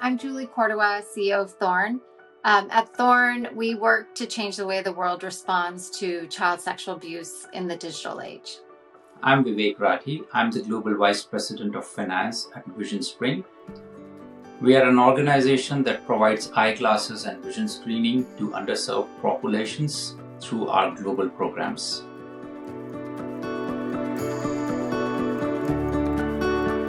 I'm Julie Cordua, CEO of Thorn. At Thorn, we work to change the way the world responds to child sexual abuse in the digital age. I'm Vivek Rathi. I'm the Global Vice President of Finance at VisionSpring. We are an organization that provides eyeglasses and vision screening to underserved populations through our global programs.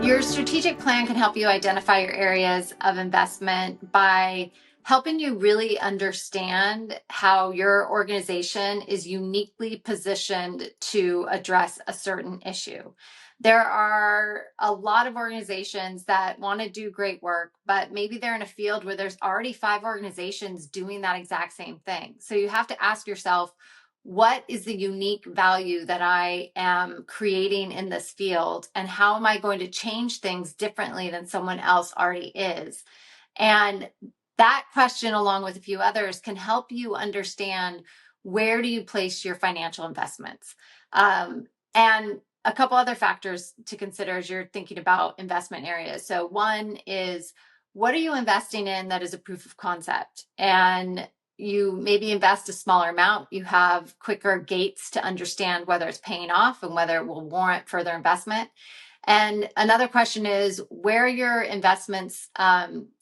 Your strategic plan can help you identify your areas of investment by helping you really understand how your organization is uniquely positioned to address a certain issue. There are a lot of organizations that want to do great work, but maybe they're in a field where there's already 5 organizations doing that exact same thing. So you have to ask yourself, what is the unique value that I am creating in this field, and how am I going to change things differently than someone else already is? And that question, along with a few others, can help you understand where do you place your financial investments. And a couple other factors to consider as you're thinking about investment areas. So one is, what are you investing in that is a proof of concept? And you maybe invest a smaller amount, you have quicker gates to understand whether it's paying off and whether it will warrant further investment. And another question is, where are your investments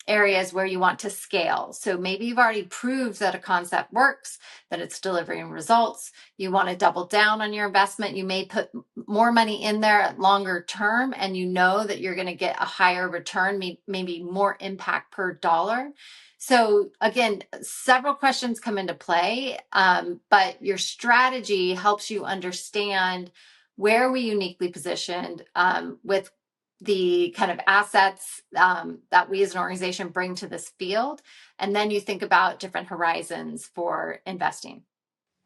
areas where you want to scale? So maybe you've already proved that a concept works, that it's delivering results. You want to double down on your investment. You may put more money in there at longer term, and you know that you're going to get a higher return, maybe more impact per dollar. So again, several questions come into play, but your strategy helps you understand where we uniquely positioned with the kind of assets that we as an organization bring to this field. And then you think about different horizons for investing.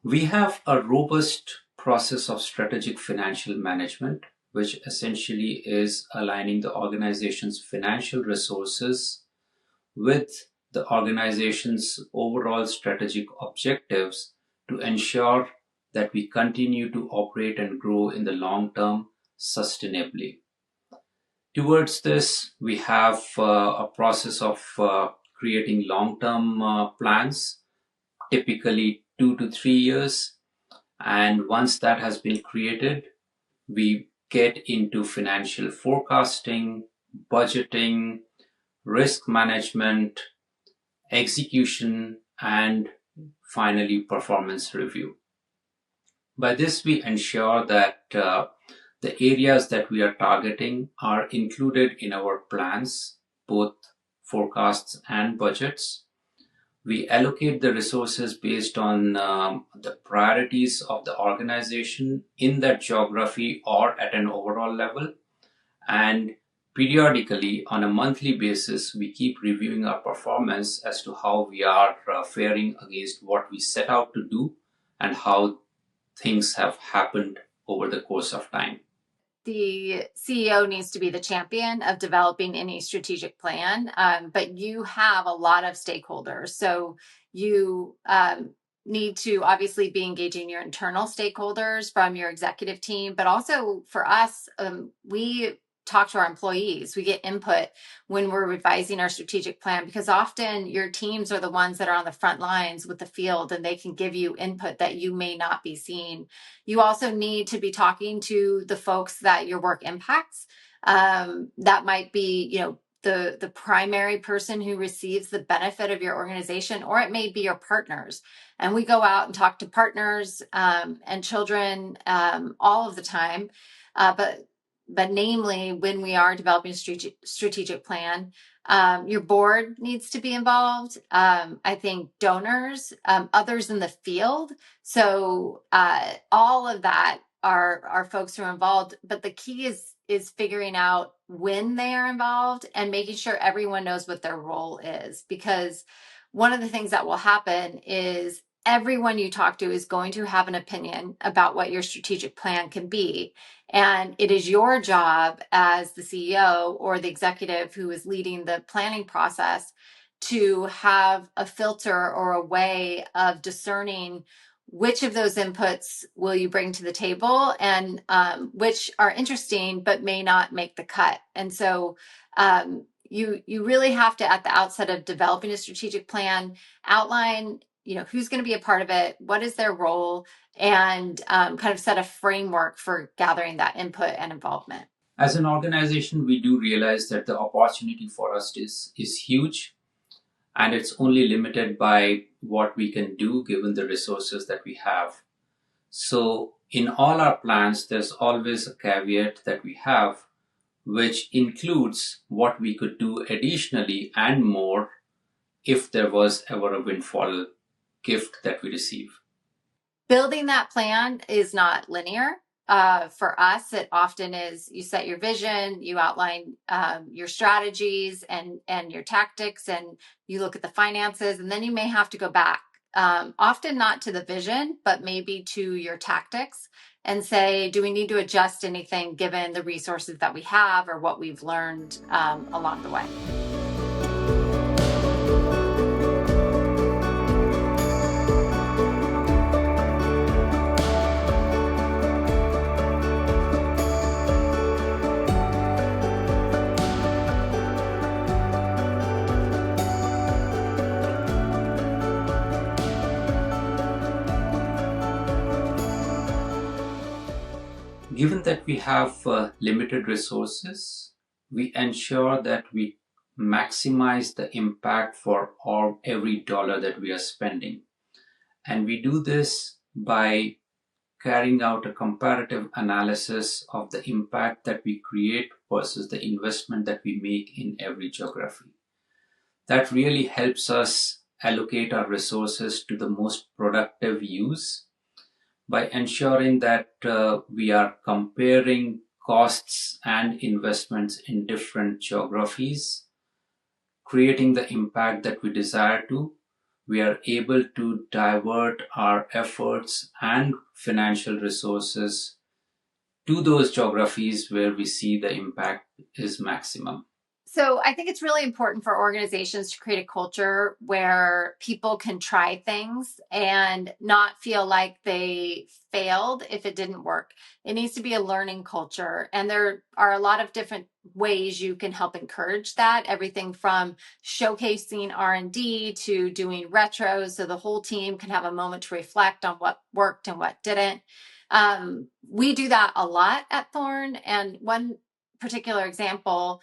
We have a robust process of strategic financial management, which essentially is aligning the organization's financial resources with the organization's overall strategic objectives to ensure that we continue to operate and grow in the long term sustainably. Towards this, we have a process of creating long-term plans, typically 2 to 3 years. And once that has been created, we get into financial forecasting, budgeting, risk management, execution, and finally performance review. By this, we ensure that the areas that we are targeting are included in our plans, both forecasts and budgets. We allocate the resources based on the priorities of the organization in that geography or at an overall level. And periodically, on a monthly basis, we keep reviewing our performance as to how we are faring against what we set out to do and how things have happened over the course of time. The CEO needs to be the champion of developing any strategic plan, but you have a lot of stakeholders. So you need to obviously be engaging your internal stakeholders from your executive team, but also for us, we talk to our employees. We get input when we're revising our strategic plan, because often your teams are the ones that are on the front lines with the field, and they can give you input that you may not be seeing. You also need to be talking to the folks that your work impacts. That might be, the primary person who receives the benefit of your organization, or it may be your partners. And we go out and talk to partners and children all of the time. But namely, when we are developing a strategic plan, your board needs to be involved. I think donors, others in the field. So all of that are folks who are involved. But the key is figuring out when they are involved and making sure everyone knows what their role is. Because one of the things that will happen is everyone you talk to is going to have an opinion about what your strategic plan can be. And it is your job as the CEO or the executive who is leading the planning process to have a filter or a way of discerning which of those inputs will you bring to the table, and which are interesting but may not make the cut. And so you really have to, at the outset of developing a strategic plan, outline, who's going to be a part of it, what is their role, and kind of set a framework for gathering that input and involvement. As an organization, we do realize that the opportunity for us is huge, and it's only limited by what we can do given the resources that we have. So in all our plans, there's always a caveat that we have, which includes what we could do additionally and more if there was ever a windfall gift that we receive. Building that plan is not linear. For us, it often is you set your vision, you outline your strategies and your tactics, and you look at the finances, and then you may have to go back, often not to the vision, but maybe to your tactics, and say, do we need to adjust anything given the resources that we have or what we've learned along the way? Given that we have limited resources, we ensure that we maximize the impact for every dollar that we are spending. And we do this by carrying out a comparative analysis of the impact that we create versus the investment that we make in every geography. That really helps us allocate our resources to the most productive use by ensuring that we are comparing costs and investments in different geographies, creating the impact that we desire to. We are able to divert our efforts and financial resources to those geographies where we see the impact is maximum. So I think it's really important for organizations to create a culture where people can try things and not feel like they failed if it didn't work. It needs to be a learning culture. And there are a lot of different ways you can help encourage that. Everything from showcasing R&D to doing retros so the whole team can have a moment to reflect on what worked and what didn't. We do that a lot at Thorn. And one particular example,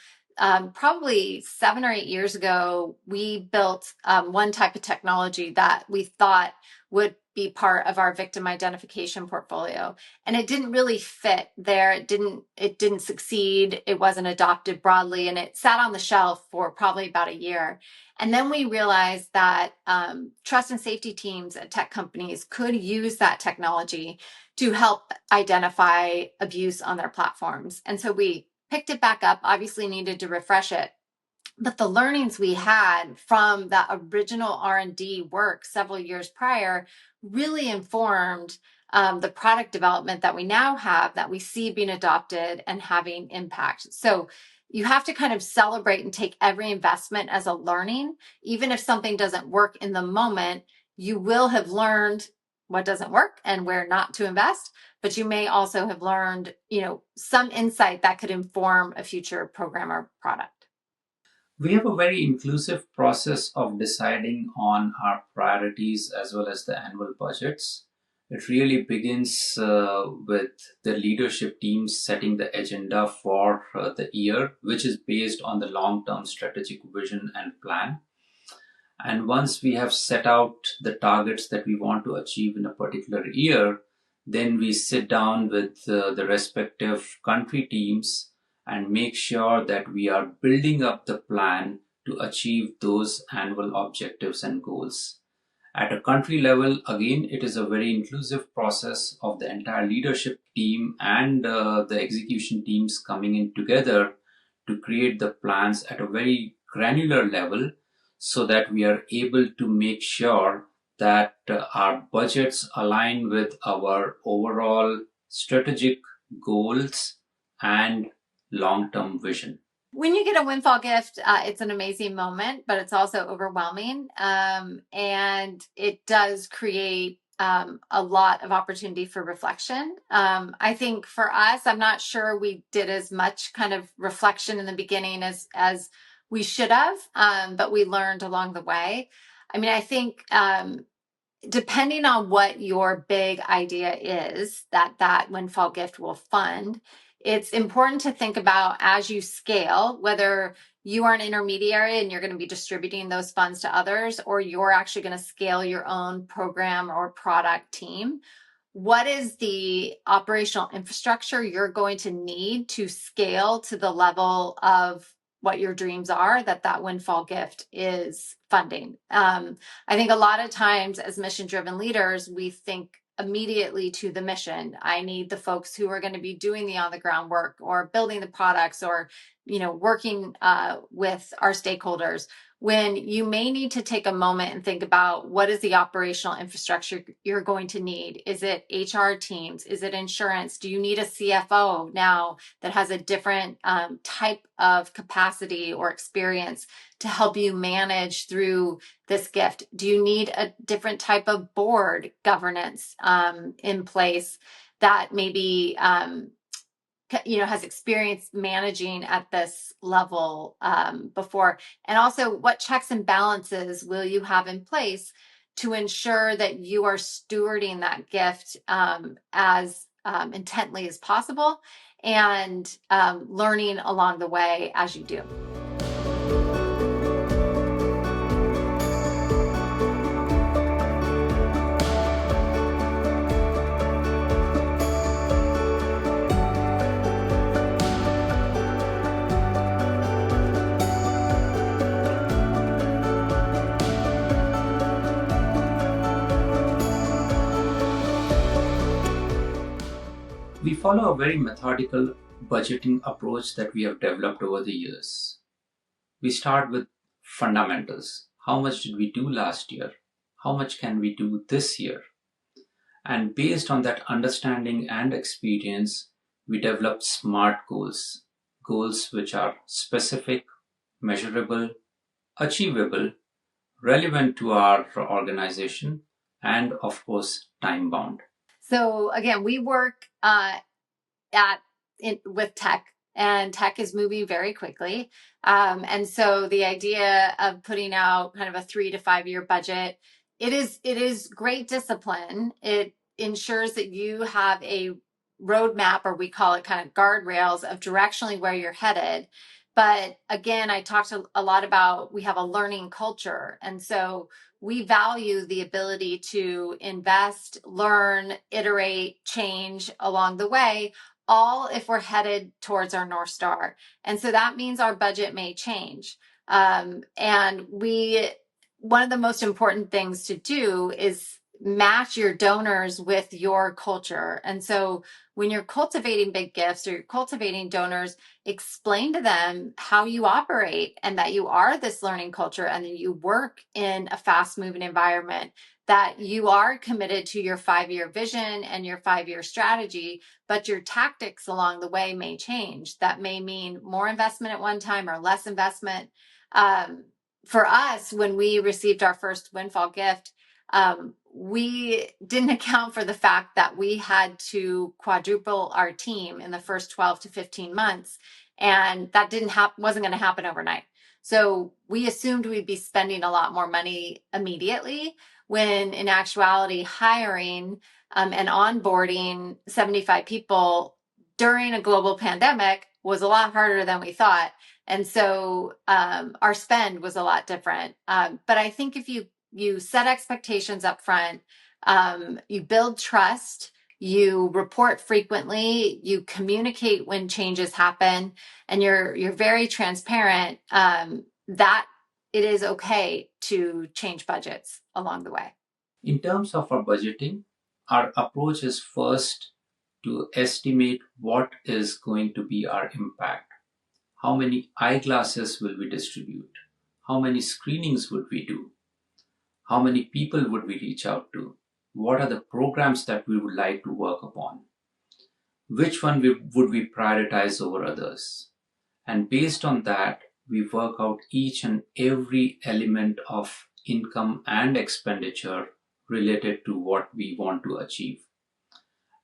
probably 7 or 8 years ago, we built one type of technology that we thought would be part of our victim identification portfolio, and it didn't really fit there. It didn't succeed. It wasn't adopted broadly, and it sat on the shelf for probably about a year. And then we realized that trust and safety teams at tech companies could use that technology to help identify abuse on their platforms. And so we picked it back up, obviously needed to refresh it. But the learnings we had from that original R&D work several years prior really informed the product development that we now have, that we see being adopted and having impact. So you have to kind of celebrate and take every investment as a learning. Even if something doesn't work in the moment, you will have learned what doesn't work and where not to invest. But you may also have learned, some insight that could inform a future program or product. We have a very inclusive process of deciding on our priorities as well as the annual budgets. It really begins with the leadership team setting the agenda for the year, which is based on the long-term strategic vision and plan. And once we have set out the targets that we want to achieve in a particular year, then we sit down with the respective country teams and make sure that we are building up the plan to achieve those annual objectives and goals. At a country level, again, it is a very inclusive process of the entire leadership team and the execution teams coming in together to create the plans at a very granular level so that we are able to make sure that our budgets align with our overall strategic goals and long-term vision. When you get a windfall gift, it's an amazing moment, but it's also overwhelming. And it does create a lot of opportunity for reflection. I think for us, I'm not sure we did as much kind of reflection in the beginning as we should have, but we learned along the way. I mean, I think depending on what your big idea is that windfall gift will fund, it's important to think about as you scale, whether you are an intermediary and you're going to be distributing those funds to others, or you're actually going to scale your own program or product team. What is the operational infrastructure you're going to need to scale to the level of what your dreams are that windfall gift is funding? I think a lot of times as mission-driven leaders, we think immediately to the mission. I need the folks who are going to be doing the on-the-ground work or building the products or working with our stakeholders, when you may need to take a moment and think about what is the operational infrastructure you're going to need. Is it HR teams? Is it insurance? Do you need a CFO now that has a different type of capacity or experience to help you manage through this gift? Do you need a different type of board governance in place that maybe has experience managing at this level before? And also, what checks and balances will you have in place to ensure that you are stewarding that gift as intently as possible and learning along the way as you do? We follow a very methodical budgeting approach that we have developed over the years. We start with fundamentals. How much did we do last year? How much can we do this year? And based on that understanding and experience, we develop SMART goals. Goals which are specific, measurable, achievable, relevant to our organization, and of course, time bound. So again, we work with tech, and tech is moving very quickly. And so the idea of putting out kind of a 3 to 5 year budget, it is great discipline. It ensures that you have a roadmap, or we call it kind of guardrails of directionally where you're headed. But again, I talked a lot about, we have a learning culture. And so we value the ability to invest, learn, iterate, change along the way, all if we're headed towards our North Star. And so that means our budget may change. And one of the most important things to do is match your donors with your culture. And so when you're cultivating big gifts or you're cultivating donors, explain to them how you operate and that you are this learning culture and that you work in a fast-moving environment, that you are committed to your 5-year vision and your 5-year strategy, but your tactics along the way may change. That may mean more investment at one time or less investment. For us, when we received our first windfall gift, we didn't account for the fact that we had to quadruple our team in the first 12 to 15 months. And that wasn't going to happen overnight. So we assumed we'd be spending a lot more money immediately, when in actuality, hiring and onboarding 75 people during a global pandemic was a lot harder than we thought. And so our spend was a lot different. But I think if you set expectations up front, you build trust, you report frequently, you communicate when changes happen, and you're very transparent, that it is okay to change budgets along the way. In terms of our budgeting, our approach is first to estimate what is going to be our impact. How many eyeglasses will we distribute? How many screenings would we do? How many people would we reach out to? What are the programs that we would like to work upon? Which one would we prioritize over others? And based on that, we work out each and every element of income and expenditure related to what we want to achieve.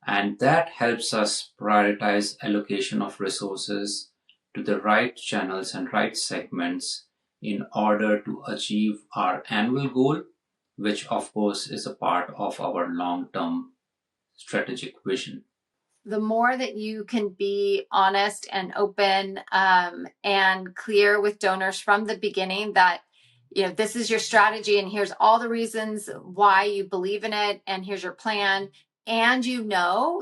And that helps us prioritize allocation of resources, to the right channels and right segments in order to achieve our annual goal, which of course is a part of our long-term strategic vision. The more that you can be honest and open and clear with donors from the beginning that this is your strategy and here's all the reasons why you believe in it and here's your plan, and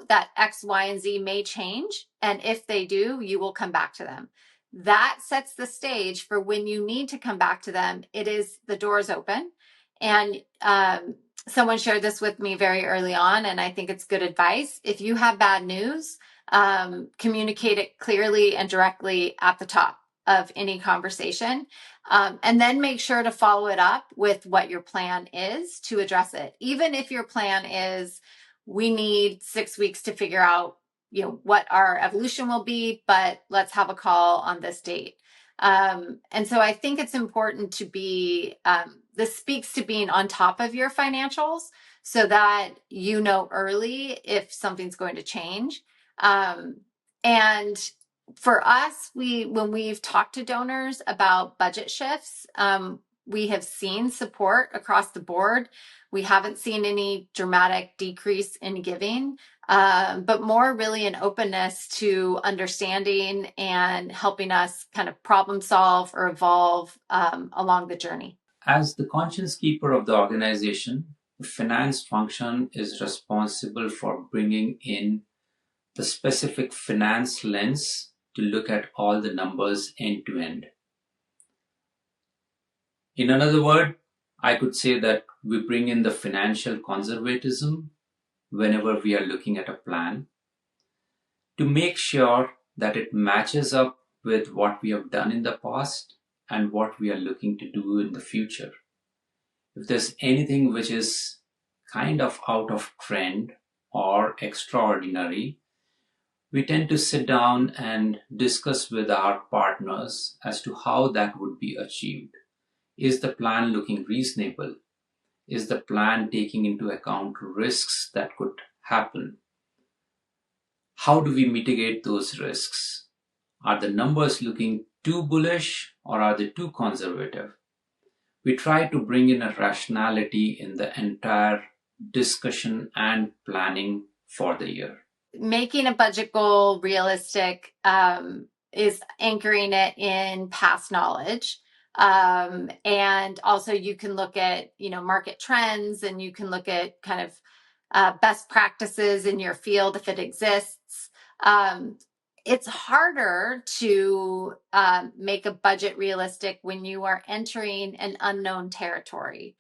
that X, Y, and Z may change, and if they do, you will come back to them. That sets the stage for when you need to come back to them. The door is open. And someone shared this with me very early on, and I think it's good advice. If you have bad news, communicate it clearly and directly at the top of any conversation, and then make sure to follow it up with what your plan is to address it. Even if your plan is, we need 6 weeks to figure out what our evolution will be, but let's have a call on this date. And so I think it's important to be, this speaks to being on top of your financials so that early if something's going to change. And for us, when we've talked to donors about budget shifts, we have seen support across the board. We haven't seen any dramatic decrease in giving, but more really an openness to understanding and helping us kind of problem solve or evolve along the journey. As the conscience keeper of the organization, the finance function is responsible for bringing in the specific finance lens to look at all the numbers end to end. In another word, I could say that we bring in the financial conservatism whenever we are looking at a plan to make sure that it matches up with what we have done in the past and what we are looking to do in the future. If there's anything which is kind of out of trend or extraordinary, we tend to sit down and discuss with our partners as to how that would be achieved. Is the plan looking reasonable? Is the plan taking into account risks that could happen? How do we mitigate those risks? Are the numbers looking too bullish or are they too conservative? We try to bring in a rationality in the entire discussion and planning for the year. Making a budget goal realistic is anchoring it in past knowledge. And also you can look at, market trends, and you can look at kind of best practices in your field if it exists. It's harder to make a budget realistic when you are entering an unknown territory.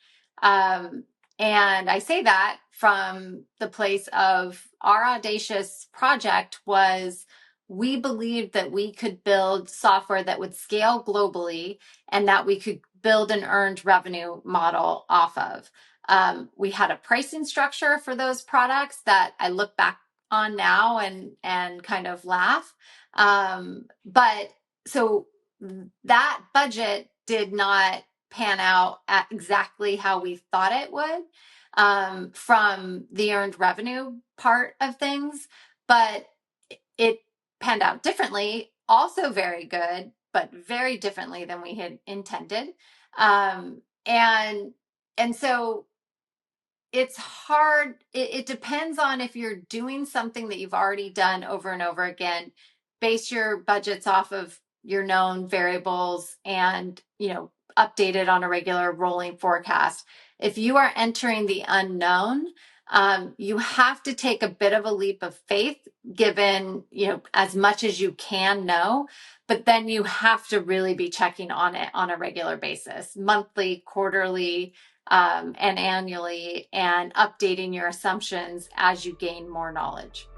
And I say that from the place of our audacious project was we believed that we could build software that would scale globally and that we could build an earned revenue model off of. We had a pricing structure for those products that I look back on now and kind of laugh. But so that budget did not pan out at exactly how we thought it would from the earned revenue part of things, but it panned out differently, also very good, but very differently than we had intended. And so it's hard. It depends on if you're doing something that you've already done over and over again. Base your budgets off of your known variables and, update it on a regular rolling forecast. If you are entering the unknown, you have to take a bit of a leap of faith, given, as much as you can know, but then you have to really be checking on it on a regular basis, monthly, quarterly, and annually, and updating your assumptions as you gain more knowledge.